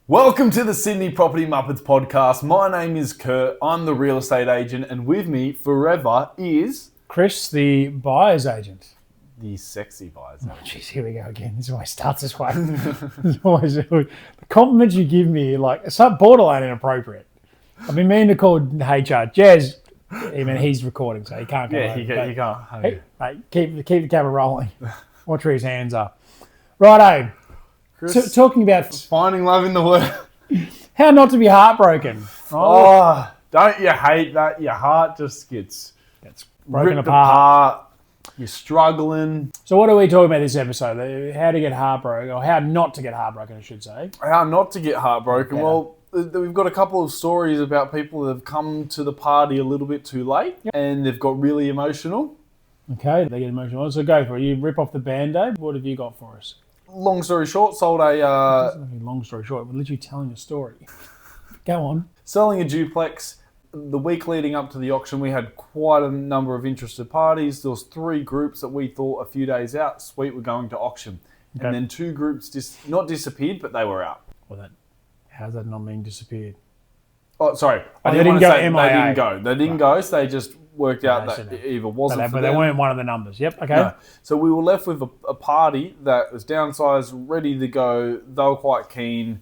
Welcome to the Sydney Property Muppets podcast. My name is Kurt. I'm the real estate agent, and with me forever is Chris, the buyer's agent. the sexy buyers. Oh, jeez, here we go again. This always starts this way. The compliments you give me, like, it's borderline inappropriate. I've been meaning to call HR. Jezz, he's recording, so he can't go Yeah, you can't. Hey, mate, keep the camera rolling. Watch where his hands are. Righto. Chris, Talking about finding love in the world. how not to be heartbroken. Oh, don't you hate that? Your heart just gets Broken ripped apart. You're struggling. So what are we talking about this episode? How to get heartbroken, or how not to get heartbroken, I should say. How not to get heartbroken? Yeah. Well, we've got a couple of stories about people that have come to the party a little bit too late, and they've got really emotional. Okay, they get emotional. So go for it. You rip off the Band-Aid. What have you got for us? Long story short, sold a Long story short, we're literally telling a story. Go on. selling a duplex. The week leading up to the auction, we had quite a number of interested parties. There was 3 groups that we thought a few days out, sweet, we're going to auction. Okay. And then 2 groups not disappeared, but they were out. Well, how's that not mean disappeared? Oh, sorry. I they didn't didn't want to go say MIA. they didn't go. They didn't go, so they just worked out I that see. it either wasn't for But they them. weren't one of the numbers. Yep, okay. No. So we were left with a party that was downsized, ready to go. They were quite keen.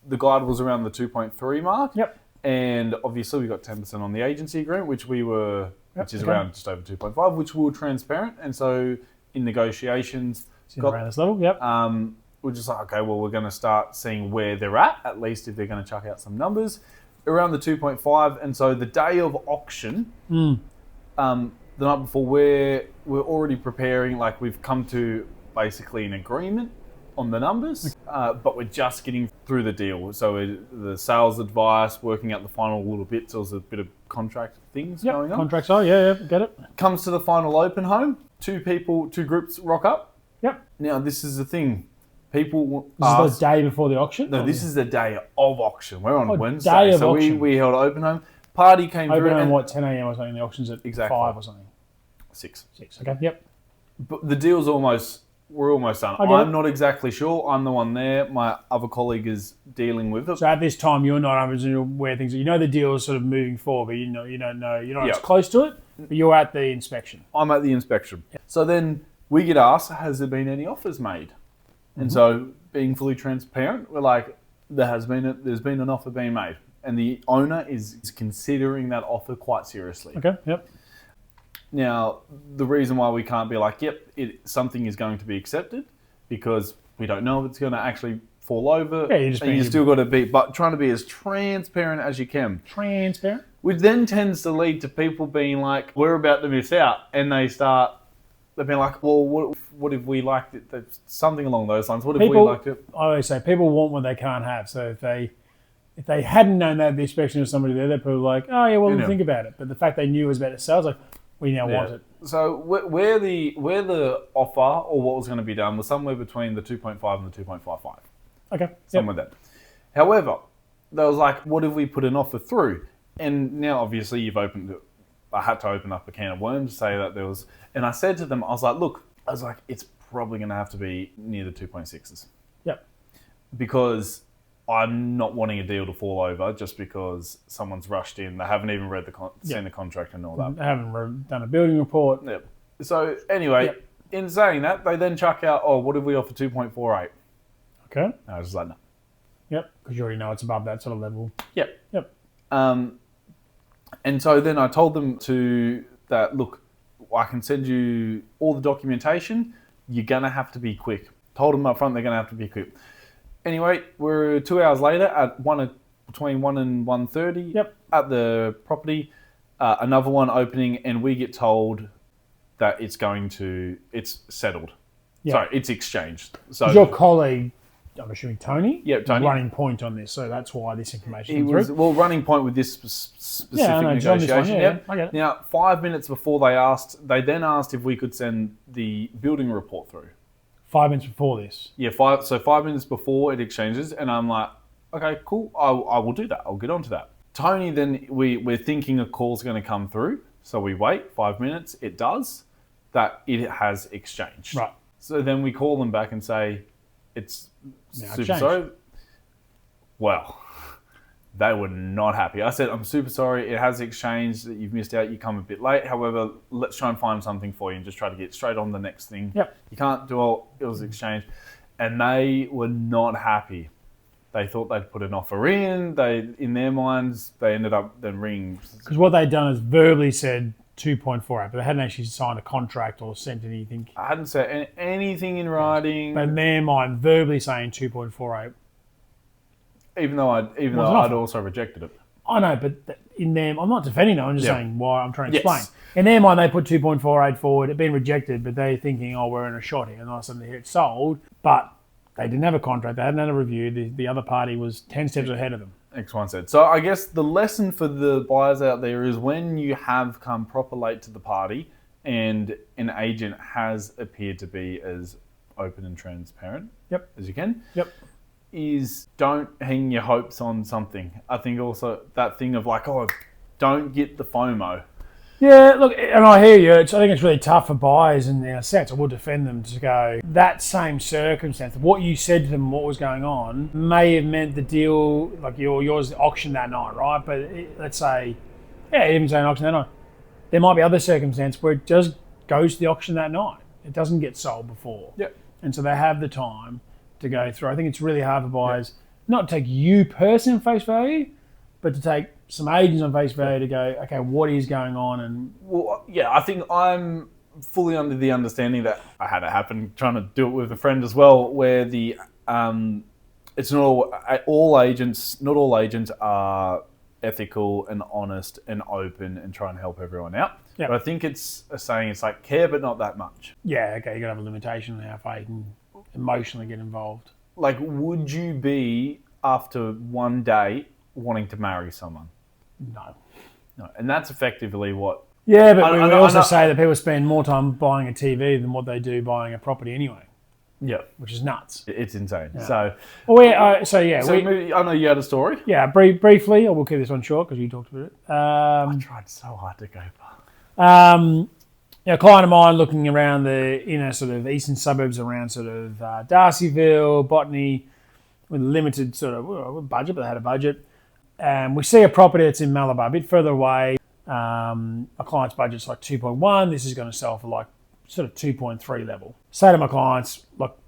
The guide was around the 2.3 mark. Yep. And obviously we got 10% on the agency agreement, which is okay. around just over 2.5, which we were transparent. And so in negotiations, Around this level, yep. we're just like, okay, well, we're going to start seeing where they're at least if they're going to chuck out some numbers. Around the 2.5. And so the day of auction, the night before, we're already preparing, like we've come to basically an agreement on the numbers, but we're just getting through the deal. So the sales advice, working out the final little bits, there was a bit of contract things going on. Contracts are, yeah, get it. Comes to the final open home, 2 groups rock up. Yep. Now, this is the thing. People This is the day before the auction? No, this is the day of auction. We're on Wednesday. Day of so auction. we held open home. Party came Open through. home, what, 10 a.m. or something? The auction's at Exactly. 5 or something? 6. 6, okay, yep. But the deal's we're almost done. Okay. I'm not exactly sure. I'm the one there. My other colleague is dealing with it. So at this time, you're not aware things. You know the deal is sort of moving forward, but you don't know. You're not as close to it, but you're at the inspection. I'm at the inspection. Yep. So then we get asked, has there been any offers made? And so being fully transparent, we're like, there's been an offer being made. And the owner is considering that offer quite seriously. Okay, yep. Now, the reason why we can't be like, yep, something is going to be accepted, because we don't know if it's going to actually fall over. Yeah, you still got to be, but trying to be as transparent as you can. Transparent. Which then tends to lead to people being like, we're about to miss out. And they've been like, well, what if we liked it? Something along those lines. What if we liked it? I always say people want what they can't have. So if they hadn't known that the inspection was somebody there, they'd probably like, oh yeah, well, we'll think about it. But the fact they knew it was about to sell, it's like, we now want it. So where the offer or what was going to be done was somewhere between the 2.5 and the 2.55. Okay. Somewhere there. However, there was like, what if we put an offer through? And now obviously you've opened it. I had to open up a can of worms to say that there was, and I said to them, I was like, it's probably going to have to be near the 2.6s. Yep. Because I'm not wanting a deal to fall over just because someone's rushed in. They haven't even read seen the contract and all that. They haven't done a building report. Yep. So anyway, in saying that, they then chuck out, oh, what if we offer 2.48? Okay. And I was just like, no. Yep, because you already know it's above that sort of level. Yep. Yep. And so then I told them that, look, I can send you all the documentation. You're going to have to be quick. Told them up front they're going to have to be quick. Anyway, we're 2 hours later at between 1 and 1:30 at the property. Another one opening, and we get told that it's settled. Yep. Sorry, it's exchanged. So your colleague, I'm assuming Tony? Yeah, Tony. Running point on this, so that's why this information he was through. Running point with this specific negotiation. I get it. Now, 5 minutes before they then asked if we could send the building report through. 5 minutes before this? Yeah, 5 minutes before it exchanges, and I'm like, okay, cool, I will do that. I'll get onto that. Tony, then we're thinking a call's going to come through, so we wait 5 minutes. It does. That it has exchanged. Right. So then we call them back and say, it's now super sorry. Well, they were not happy. I said, I'm super sorry. It has exchanged. You've missed out. You come a bit late. However, let's try and find something for you and just try to get straight on the next thing. Yep. You can't do all. It was exchanged. And they were not happy. They thought they'd put an offer in. In their minds, they ended up then ringing. Because what they'd done is verbally said 2.48, but they hadn't actually signed a contract or sent anything. I hadn't said anything in writing. But in their mind, verbally saying 2.48. Even though I'd also rejected it. I know, but in them, I'm not defending them. I'm just saying why I'm trying to explain. Yes. In their mind, they put 2.48 forward. It'd been rejected, but they're thinking, oh, we're in a shot here. And all of a sudden, they hear it sold. But they didn't have a contract. They hadn't had a review. The other party was 10 steps ahead of them. X, Y, and Z. So I guess the lesson for the buyers out there is when you have come proper late to the party and an agent has appeared to be as open and transparent as you can. Yep. Is don't hang your hopes on something. I think also that thing of like, oh, don't get the FOMO. Yeah, look, and I hear you. I think it's really tough for buyers in a sense. I will defend them to go, that same circumstance, what you said to them, what was going on, may have meant the deal, like yours auctioned that night, right? But let's say, even saying auction that night, there might be other circumstance where it just goes to the auction that night. It doesn't get sold before. Yep. And so they have the time to go through. I think it's really hard for buyers not to take you personally on face value, but to take some agents on face value to go, okay, what is going on? And well, yeah, I think I'm fully under the understanding that I had it happen, trying to do it with a friend as well, where the it's not all agents. Not all agents are ethical and honest and open and try and help everyone out. Yep. But I think it's a saying. It's like care, but not that much. Yeah, okay, you got to have a limitation on how far you can emotionally get involved. Like, would you be after one day wanting to marry someone? No. And that's effectively what. Yeah, but we also say that people spend more time buying a TV than what they do buying a property anyway. Yeah, which is nuts. It's insane. Yeah. So, I know you had a story. Yeah, briefly. We'll keep this one short because you talked about it. I tried so hard to go far. A client of mine looking around the inner sort of eastern suburbs around sort of Darcyville, Botany, with a limited sort of budget, but they had a budget. We see a property that's in Malabar, a bit further away. A client's budget's like 2.1. This is going to sell for like sort of 2.3 level. Say to my clients, look,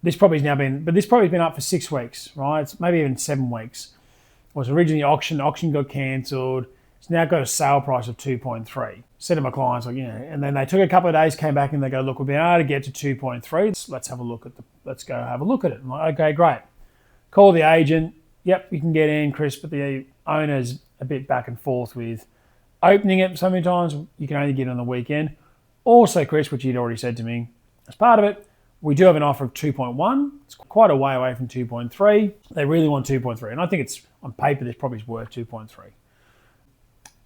this property's been up for 6 weeks, right? It's maybe even 7 weeks. It was originally auctioned. The auction got cancelled. It's now got a sale price of 2.3. Said to my clients, like, and then they took a couple of days, came back and they go, look, we've been able to get to 2.3. Let's go have a look at it. I'm like, okay, great. Call the agent. Yep, you can get in, Chris, but the owner's a bit back and forth with opening it. So many times you can only get it on the weekend. Also, Chris, which you'd already said to me as part of it, we do have an offer of 2.1. It's quite a way away from 2.3. They really want 2.3. And I think it's, on paper, this property's worth 2.3.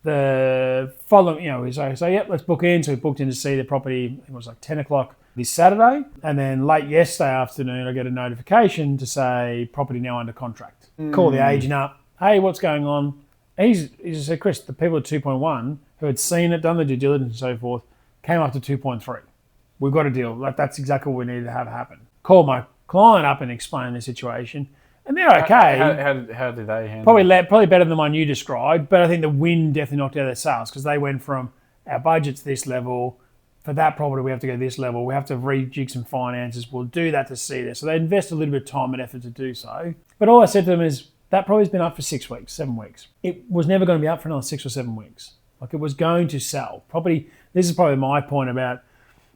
The following, we say, yep, let's book in. So we booked in to see the property. I think it was like 10 o'clock this Saturday. And then late yesterday afternoon, I get a notification to say property now under contract. Call the agent up. Hey, what's going on? And he just said, Chris, the people at 2.1 who had seen it, done the due diligence and so forth, came up to 2.3. We've got a deal. That's exactly what we needed to have happen. Call my client up and explain the situation. And they're okay. How did they handle it? Probably better than the one you described, but I think the wind definitely knocked out their sales because they went from our budget's this level, for that property we have to go this level, we have to rejig some finances, we'll do that to see this. So they invest a little bit of time and effort to do so. But all I said to them is, that property's been up for 6 weeks, 7 weeks. It was never going to be up for another 6 or 7 weeks. Like, it was going to sell. This is probably my point about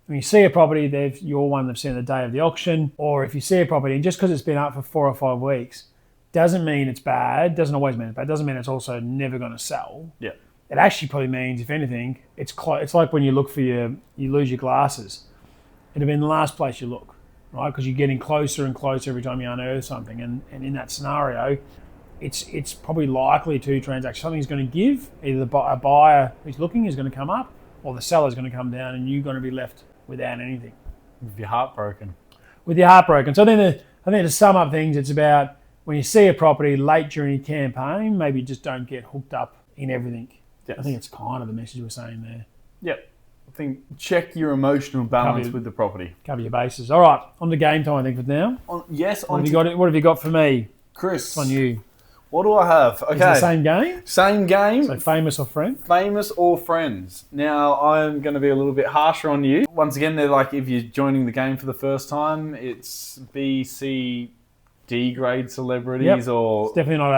when you see a property, you're one they've seen the day of the auction, or if you see a property, and just because it's been up for 4 or 5 weeks, doesn't mean it's bad, doesn't always mean it's bad, doesn't mean it's also never going to sell. Yeah. It actually probably means, if anything, it's like when you look for you lose your glasses. It'll be in the last place you look, right? Because you're getting closer and closer every time you unearth something. And in that scenario, it's probably likely to transact. Something's going to give. Either a buyer who's looking is going to come up, or the seller's going to come down, and you're going to be left without anything. With your heart broken. So then I think to sum up things, it's about when you see a property late during your campaign, maybe just don't get hooked up in everything. Yes. I think it's kind of the message we're saying there. Yep. I think check your emotional balance with the property. Cover your bases. All right, on to game time, I think, for now. Yes. What have you got for me? Chris. It's on you. What do I have? Okay. Is it the same game? Same game. So famous or friend? Famous or friends. Now, I'm going to be a little bit harsher on you. Once again, they're like, if you're joining the game for the first time, it's B, C, D grade celebrities or... It's definitely not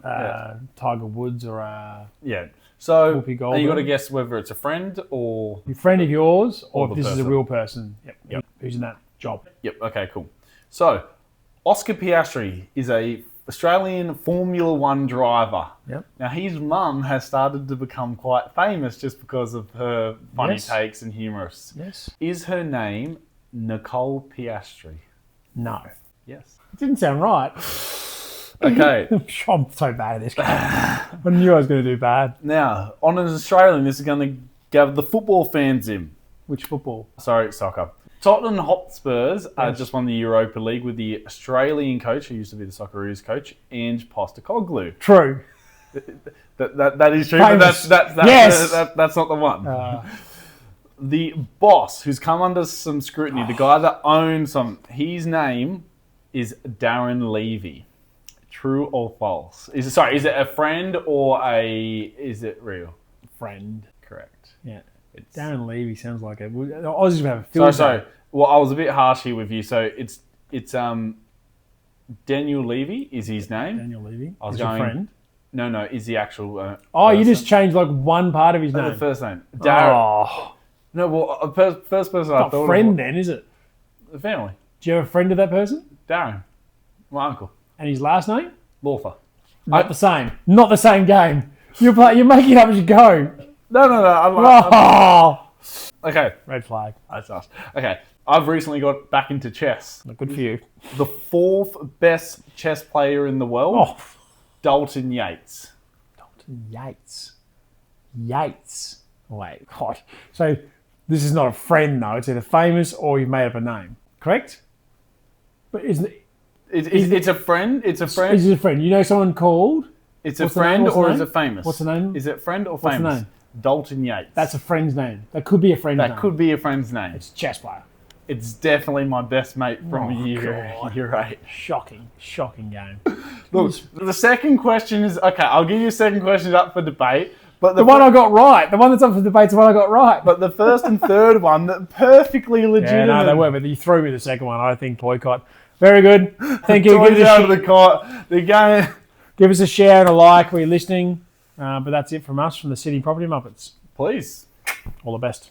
a Tiger Woods or a... Yeah. So, Whoopi and Goldberg. you got to guess whether it's a friend or... A friend of yours or the if this is a person. real person. Yep. Who's in that job? Yep, okay, cool. So, Oscar Piastri is a Australian Formula One driver. Yep. Now, his mum has started to become quite famous just because of her funny Yes. takes and humorous. Yes. Is her name Nicole Piastri? No. Yes. It didn't sound right. Okay. I'm so bad at this game. I knew I was going to do bad. Now, on an Australian, this is going to give the football fans in. Which football? Sorry, soccer. Tottenham Hotspurs just won the Europa League with the Australian coach, who used to be the Socceroos coach, Ange Postecoglou. True. That is true, Famous. but Yes. that's not the one. The boss, who's come under some scrutiny, the guy that owns his name is Darren Levy. True or false? Is it a friend or is it real? Friend. Correct. Yeah. Darren Levy sounds like a... Aussies would have a field So, day. well, I was a bit harsh here with you. So it's Daniel Levy is his name. Daniel Levy. I was Is your going. friend. No, is the actual. You person. just changed like one part of his The name. first name. Darren. Oh. No, well, first person I Not thought friend of. then, is it? The family. Do you have a friend of that person? Darren. My uncle. And his last name? Lawfer. Not the same. Not the same game. You're making it up as you go. No. Okay. Red flag. That's us. Okay. I've recently got back into chess. Not good for you. The fourth best chess player in the world, Oh. Dalton Yates. Dalton Yates. Yates. Wait, God. So this is not a friend, though. It's either famous or you've made up a name. Correct? But isn't it? It's a friend. It's a friend. Is it a friend? You know someone called? It's a What's the name? friend What's the or is name? it famous? What's the name? Is it friend or What's the famous? name? Dalton Yates. That's a friend's name. That could be a friend's name. That could be a friend's name. It's a chess player. It's definitely my best mate from year 8. Shocking game. Look, the second question is okay. I'll give you a second question up for debate, but The one I got right. The one that's up for debate's the one I got right. but the first and third one that perfectly yeah, legitimate. no, they were, but you threw me the second one. I think boycott. Very good. Thank you. Toys out of the court. The game. Give us a share and a like where you're listening. But that's it from us from the Sydney Property Muppets. Please. All the best.